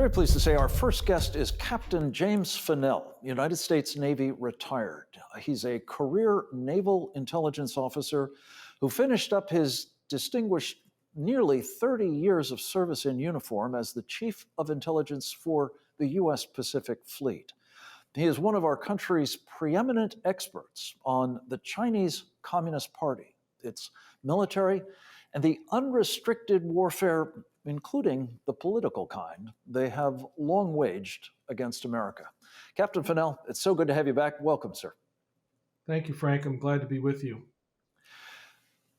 Very pleased to say our first guest is Captain James Fanell, United States Navy retired. He's a career naval intelligence officer who finished up his distinguished nearly 30 years of service in uniform as the Chief of Intelligence for the U.S. Pacific Fleet. He is one of our country's preeminent experts on the Chinese Communist Party, its military, and the unrestricted warfare, including the political kind, they have long waged against America. Captain Fanell, it's so good to have you back. Welcome, sir. Thank you, Frank. I'm glad to be with you.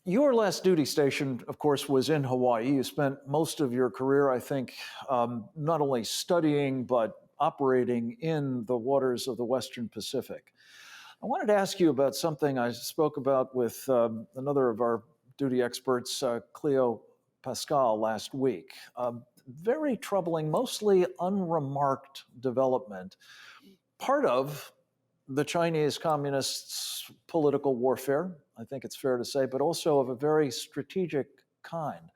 Your last duty station, of course, was in Hawaii. You spent most of your career, I think, not only studying, but operating in the waters of the Western Pacific. I wanted to ask you about something I spoke about with another of our duty experts, Cleo Pascal, last week. Very troubling, mostly unremarked development. Part of the Chinese Communists' political warfare, I think it's fair to say, but also of a very strategic kind.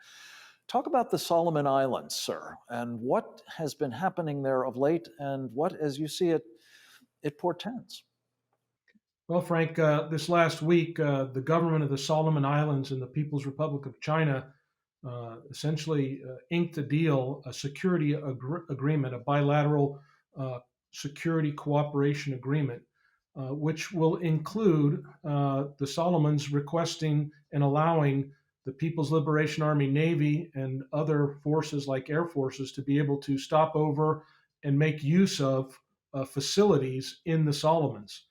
Talk about the Solomon Islands, sir, and what has been happening there of late and what, as you see it, it portends. Well, Frank, this last week, the government of the Solomon Islands and the People's Republic of China essentially inked a deal, a security agreement, a bilateral security cooperation agreement, which will include the Solomons requesting and allowing the People's Liberation Army Navy and other forces like air forces to be able to stop over and make use of facilities in the Solomons.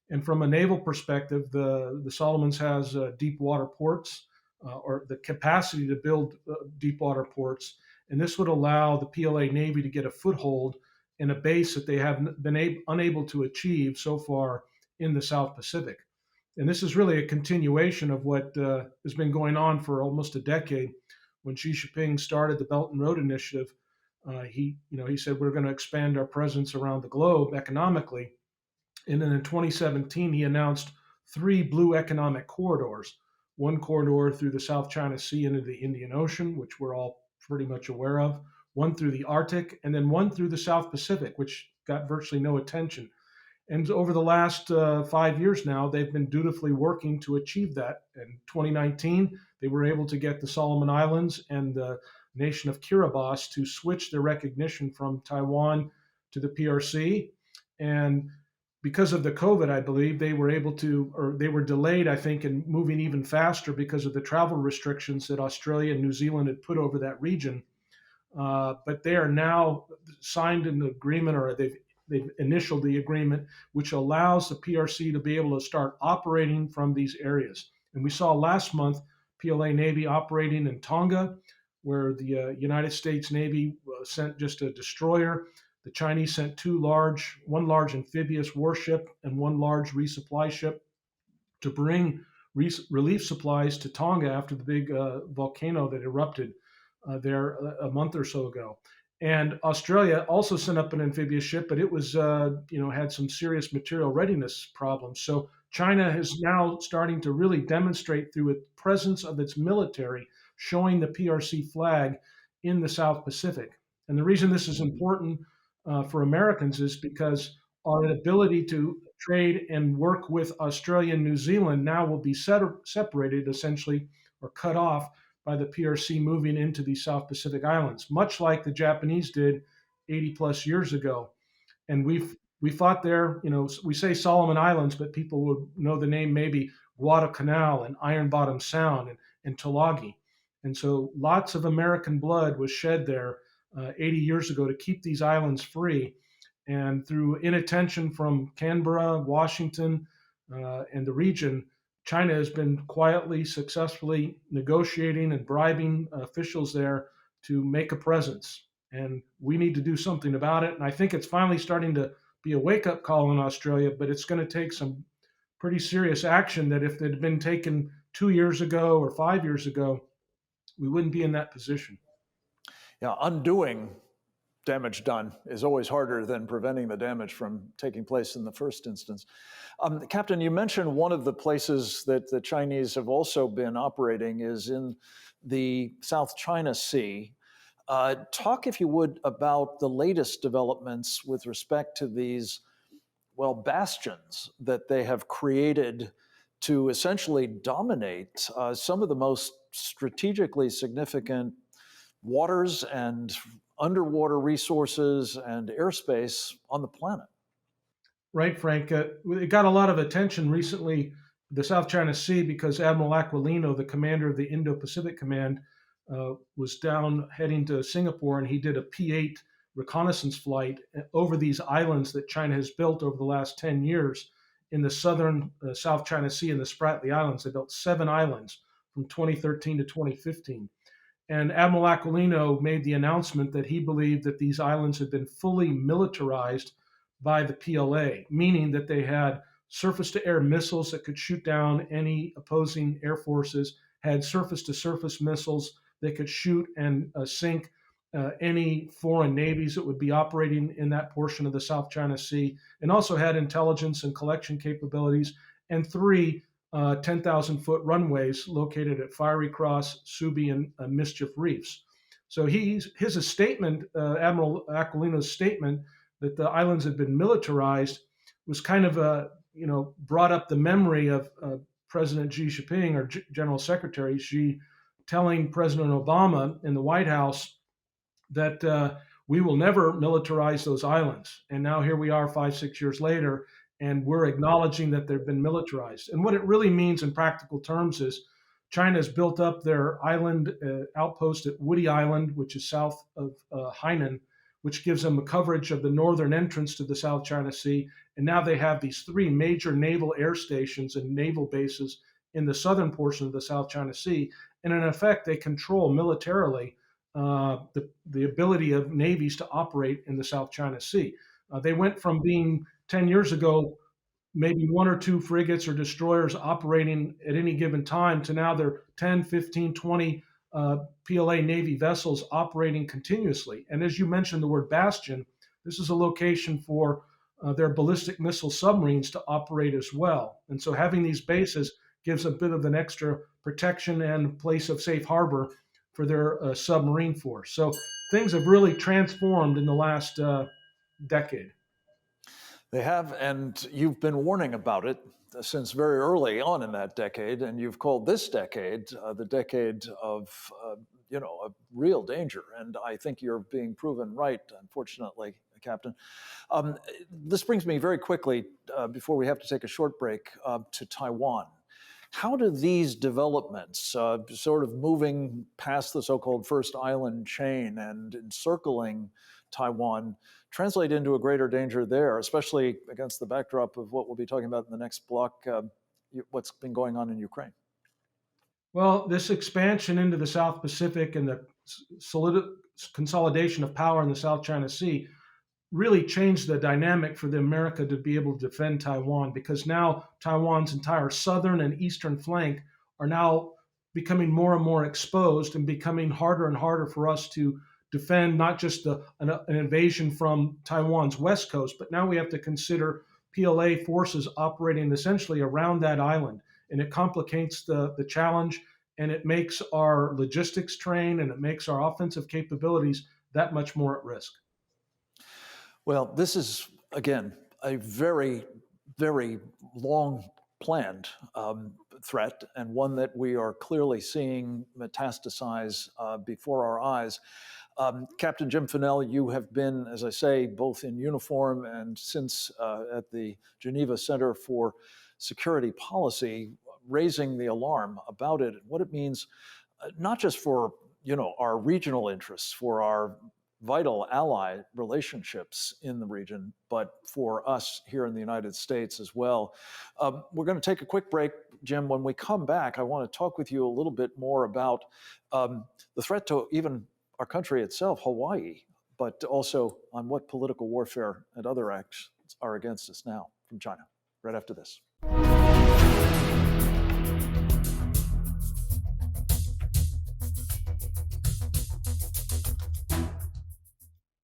And from a naval perspective, the Solomons has deep water ports or the capacity to build deep water ports. And this would allow the PLA Navy to get a foothold in a base that they have been unable to achieve so far in the South Pacific. And this is really a continuation of what has been going on for almost a decade. When Xi Jinping started the Belt and Road Initiative, he said we're going to expand our presence around the globe economically. And then in 2017, he announced 3 blue economic corridors. One corridor through the South China Sea into the Indian Ocean, which we're all pretty much aware of, one through the Arctic, and then one through the South Pacific, which got virtually no attention. And over the last 5 years now, they've been dutifully working to achieve that. In 2019, they were able to get the Solomon Islands and the nation of Kiribati to switch their recognition from Taiwan to the PRC. And because of the COVID, I believe they were they were delayed, I think, in moving even faster because of the travel restrictions that Australia and New Zealand had put over that region. But they are now signed an agreement, or they've initialed the agreement, which allows the PRC to be able to start operating from these areas. And we saw last month PLA Navy operating in Tonga, where the United States Navy sent just a destroyer. The Chinese sent one large amphibious warship and one large resupply ship to bring relief supplies to Tonga after the big volcano that erupted there a month or so ago. And Australia also sent up an amphibious ship, but it was, had some serious material readiness problems. So China is now starting to really demonstrate through the presence of its military, showing the PRC flag in the South Pacific. And the reason this is important for Americans is because our ability to trade and work with Australia and New Zealand now will be separated essentially, or cut off by the PRC moving into the South Pacific Islands, much like the Japanese did 80 plus years ago. And we fought there, we say Solomon Islands, but people would know the name maybe Guadalcanal and Iron Bottom Sound and Tulagi. And so lots of American blood was shed there 80 years ago to keep these islands free. And through inattention from Canberra, Washington, and the region, China has been quietly, successfully negotiating and bribing officials there to make a presence. And we need to do something about it. And I think it's finally starting to be a wake-up call in Australia, but it's going to take some pretty serious action that if it had been taken 2 years ago or 5 years ago, we wouldn't be in that position. Yeah, undoing damage done is always harder than preventing the damage from taking place in the first instance. Captain, you mentioned one of the places that the Chinese have also been operating is in the South China Sea. Talk, if you would, about the latest developments with respect to these, well, bastions that they have created to essentially dominate some of the most strategically significant waters and underwater resources and airspace on the planet. Right, Frank. It got a lot of attention recently, the South China Sea, because Admiral Aquilino, the commander of the Indo-Pacific Command, was down heading to Singapore, and he did a P-8 reconnaissance flight over these islands that China has built over the last 10 years in the southern South China Sea and the Spratly Islands. They built 7 islands from 2013 to 2015. And Admiral Aquilino made the announcement that he believed that these islands had been fully militarized by the PLA, meaning that they had surface to air missiles that could shoot down any opposing air forces, had surface to surface missiles that could shoot and sink any foreign navies that would be operating in that portion of the South China Sea, and also had intelligence and collection capabilities, and three 10,000-foot runways located at Fiery Cross, Subi, and Mischief Reefs. So his statement, Admiral Aquilino's statement, that the islands had been militarized was kind of brought up the memory of President Xi Jinping, or General Secretary Xi, telling President Obama in the White House that we will never militarize those islands. And now here we are 5, 6 years later, and we're acknowledging that they've been militarized. And what it really means in practical terms is China has built up their island outpost at Woody Island, which is south of Hainan, which gives them a coverage of the northern entrance to the South China Sea. And now they have these 3 major naval air stations and naval bases in the southern portion of the South China Sea. And in effect, they control militarily the ability of navies to operate in the South China Sea. They went from being 10 years ago maybe 1 or 2 frigates or destroyers operating at any given time to now they're 10, 15, 20 PLA Navy vessels operating continuously. And as you mentioned the word bastion, this is a location for their ballistic missile submarines to operate as well. And so having these bases gives a bit of an extra protection and place of safe harbor for their submarine force. So things have really transformed in the last decade. They have, and you've been warning about it since very early on in that decade, and you've called this decade the decade of, of real danger. And I think you're being proven right, unfortunately, Captain. This brings me very quickly, before we have to take a short break, to Taiwan. How do these developments, sort of moving past the so-called first island chain and encircling Taiwan, translate into a greater danger there, especially against the backdrop of what we'll be talking about in the next block, what's been going on in Ukraine? Well, this expansion into the South Pacific and the consolidation of power in the South China Sea really changed the dynamic for the America to be able to defend Taiwan, because now Taiwan's entire southern and eastern flank are now becoming more and more exposed and becoming harder and harder for us to defend, not just an invasion from Taiwan's west coast, but now we have to consider PLA forces operating essentially around that island. And it complicates the challenge, and it makes our logistics train and it makes our offensive capabilities that much more at risk. Well, this is, again, a very, very long planned threat, and one that we are clearly seeing metastasize before our eyes. Captain Jim Fanell, you have been, as I say, both in uniform and since at the Geneva Center for Security Policy, raising the alarm about it and what it means, not just for our regional interests, for our vital ally relationships in the region, but for us here in the United States as well. We're going to take a quick break, Jim. When we come back, I want to talk with you a little bit more about the threat to even our country itself, Hawaii, but also on what political warfare and other acts are against us now from China. Right after this.